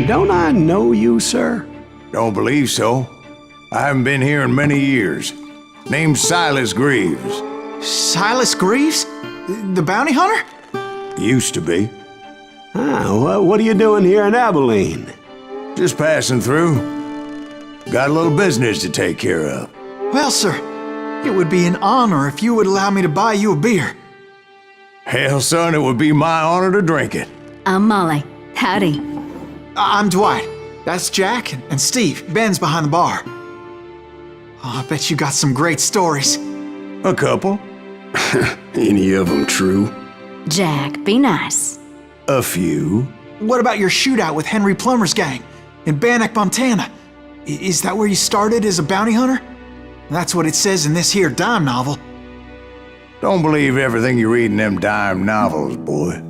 Don't I know you, sir? Don't believe so. I haven't been here in many years. Name's Silas Greaves. Silas Greaves? The bounty hunter? Used to be. Well, what are you doing here in Abilene? Just passing through. Got a little business to take care of. Well, sir, it would be an honor if you would allow me to buy you a beer. Hell, son, it would be my honor to drink it. I'm Molly. Howdy. I'm Dwight. That's Jack and Steve. Ben's behind the bar. Oh, I bet you got some great stories. A couple. Any of them true? Jack, be nice. A few. What about your shootout with Henry Plummer's gang in Bannock, Montana? Is that where you started as a bounty hunter? That's what it says in this here dime novel. Don't believe everything you read in them dime novels, boy.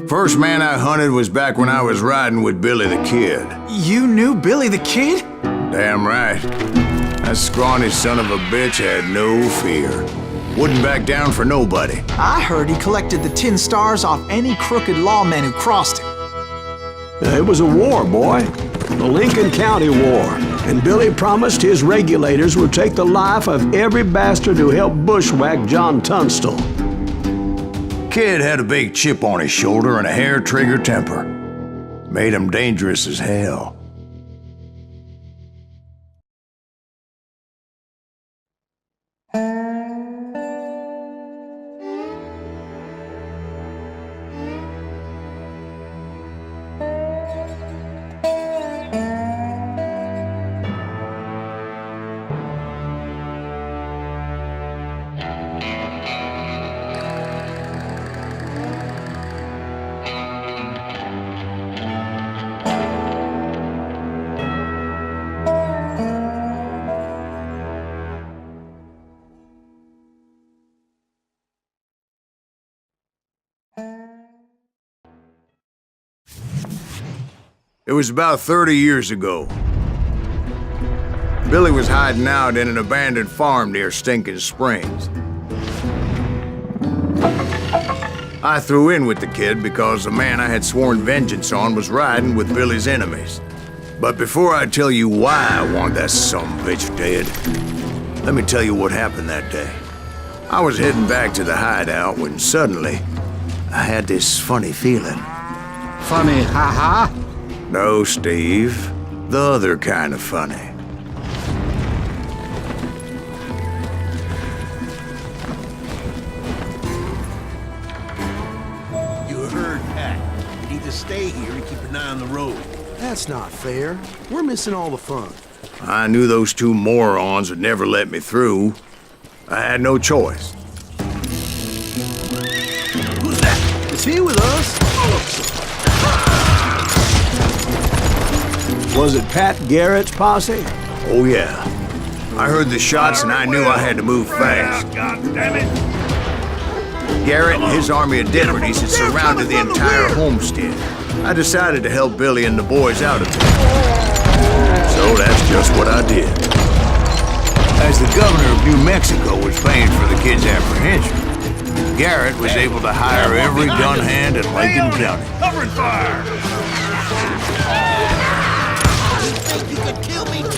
First man I hunted was back when I was riding with Billy the Kid. You knew Billy the Kid? Damn right. That scrawny son of a bitch had no fear. Wouldn't back down for nobody. I heard he collected the 10 stars off any crooked lawman who crossed him. It was a war, boy. The Lincoln County War. And Billy promised his regulators would take the life of every bastard who helped bushwhack John Tunstall. Kid had a big chip on his shoulder and a hair-trigger temper. Made him dangerous as hell. It was about 30 years ago. Billy was hiding out in an abandoned farm near Stinking Springs. I threw in with the kid because the man I had sworn vengeance on was riding with Billy's enemies. But before I tell you why I want that sumbitch dead, let me tell you what happened that day. I was heading back to the hideout when suddenly I had this funny feeling. Funny, ha-ha? No, Steve. The other kind of funny. You heard Pat. You need to stay here and keep an eye on the road. That's not fair. We're missing all the fun. I knew those two morons would never let me through. I had no choice. Who's that? Is he with us? Was it Pat Garrett's posse? Oh, yeah. I heard the shots and I knew I had to move fast. God damn it! Garrett and his army of deputies had surrounded the entire homestead. I decided to help Billy and the boys out of there. So that's just what I did. As the governor of New Mexico was paying for the kid's apprehension, Garrett was able to hire every gun hand in Lincoln County. Covering fire! You think you could kill me too?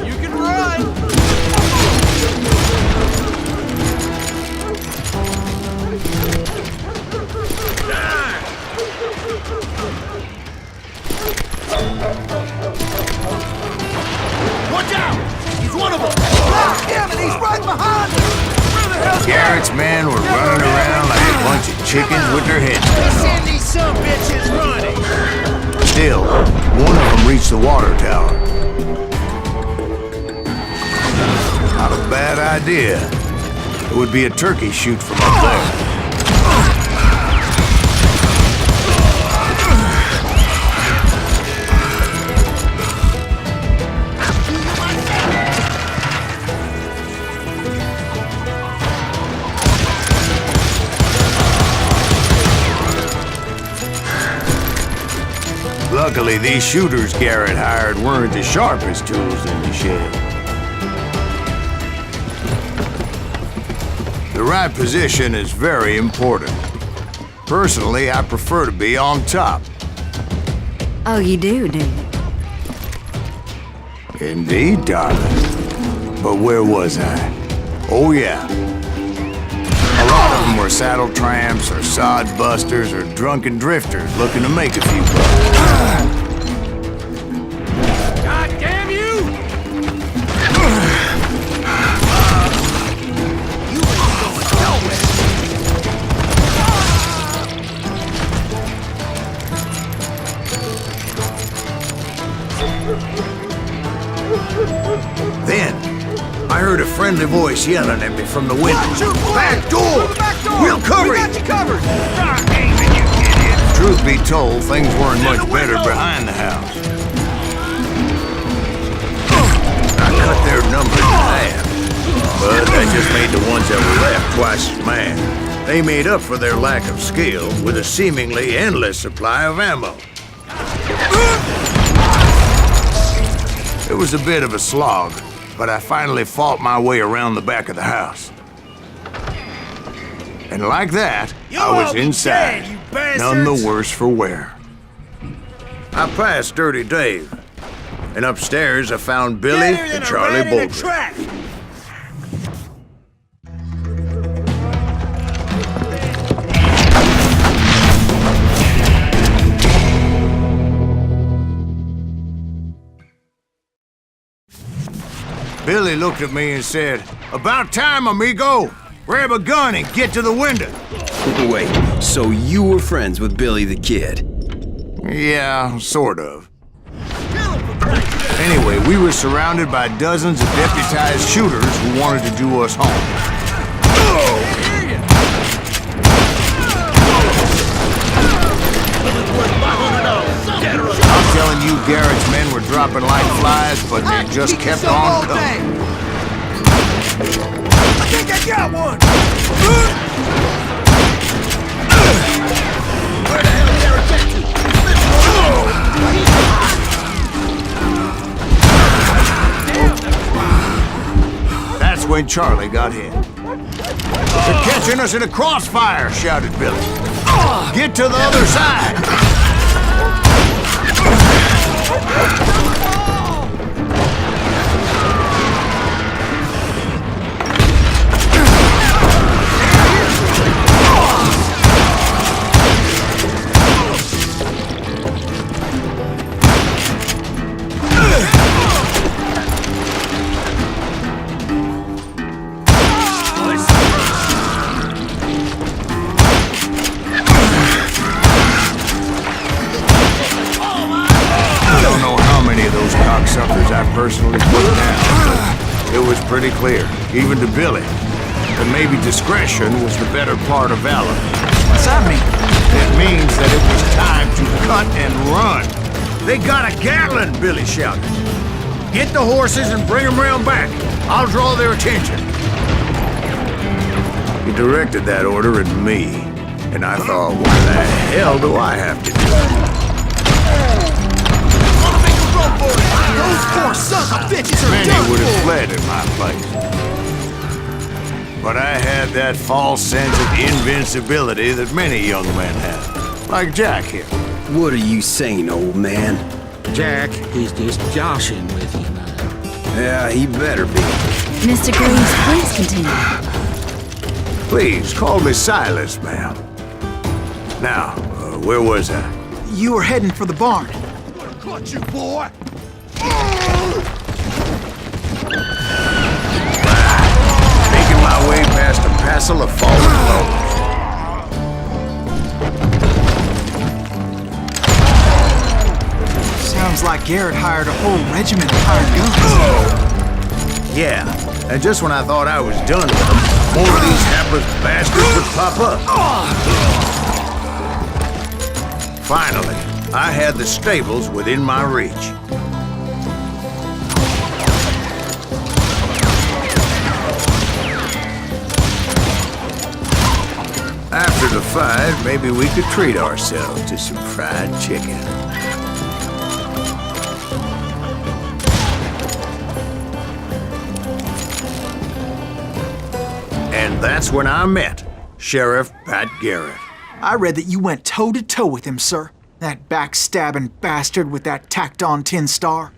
You can run! Watch out! He's one of them! Damn it, he's right behind us! Garrett's men were running around like a bunch of chickens with their heads cut off. Send these some bitches running! Still, one of them reached the water tower. Not a bad idea. It would be a turkey shoot from up there. Luckily, these shooters Garrett hired weren't the sharpest tools in the shed. The right position is very important. Personally, I prefer to be on top. Oh, you do, do you? Indeed, darling. But where was I? Oh, yeah. A lot of them were saddle tramps or sod busters or drunken drifters looking to make a few bucks. God damn you! You ain't going nowhere. Then, I heard a friendly voice yelling at me from the window. Back door! We'll cover We you! got you covered! Stop aiming, you idiot! Truth be told, things weren't much better behind the house. I cut their numbers in half, but that just made the ones that were left twice as mad. They made up for their lack of skill with a seemingly endless supply of ammo. It was a bit of a slog, but I finally fought my way around the back of the house. And like that, I was inside, none the worse for wear. I passed Dirty Dave, and upstairs I found Billy and Charlie Bolger. Billy looked at me and said, "About time, amigo. Grab a gun and get to the window." Wait, so you were friends with Billy the Kid? Yeah, sort of. Anyway, we were surrounded by dozens of deputized shooters who wanted to do us home. I'm telling you, Garrett's men were dropping like flies, but they just kept on coming. I think I got one! Where the hell did Eric get to? That's when Charlie got hit. "They're catching us in a crossfire," shouted Billy. "Get to the other side!" Suckers I personally put down, but it was pretty clear, even to Billy, that maybe discretion was the better part of valor. What's that mean? It means that it was time to cut and run. "They got a Gatling!" Billy shouted. "Get the horses and bring them round back. I'll draw their attention." He directed that order at me, and I thought, what the hell do I have to do? Those poor sons of bitches are Many done would have for! fled in my place. But I had that false sense of invincibility that many young men have. Like Jack here. What are you saying, old man? Jack, he's just joshing with you now. Yeah, he better be. Mr. Graves, please continue. Please, call me Silas, ma'am. Now, where was I? You were heading for the barn. Got you, boy! Making my way past a passel of fallen logs. Sounds like Garrett hired a whole regiment of hired guns. Yeah, and just when I thought I was done with them, more of these hapless bastards would pop up. Finally, I had the stables within my reach. After the fight, maybe we could treat ourselves to some fried chicken. That's when I met Sheriff Pat Garrett. I read that you went toe-to-toe with him, sir. That backstabbing bastard with that tacked-on tin star.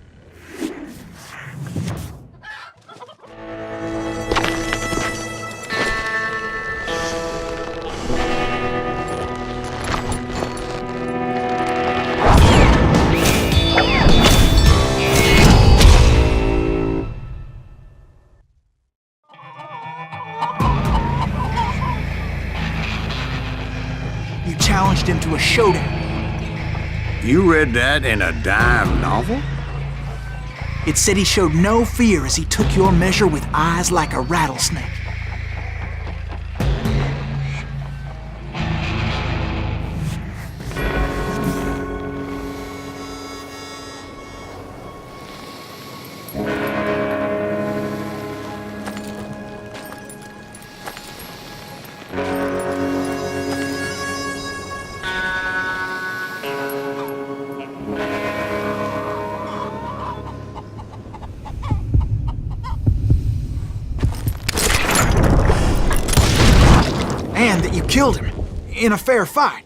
You challenged him to a showdown. You read that in a dime novel? It said he showed no fear as he took your measure with eyes like a rattlesnake. And that you killed him in a fair fight.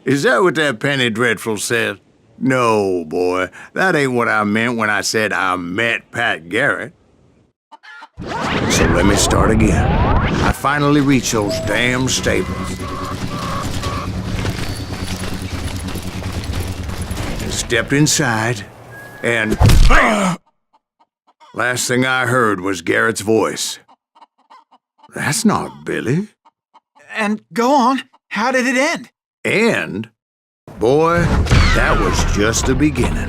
Is that what that Penny Dreadful said? No, boy. That ain't what I meant when I said I met Pat Garrett. So let me start again. I finally reached those damn stables. And stepped inside, and... Last thing I heard was Garrett's voice. That's not Billy. And go on, how did it end? And, boy, that was just the beginning.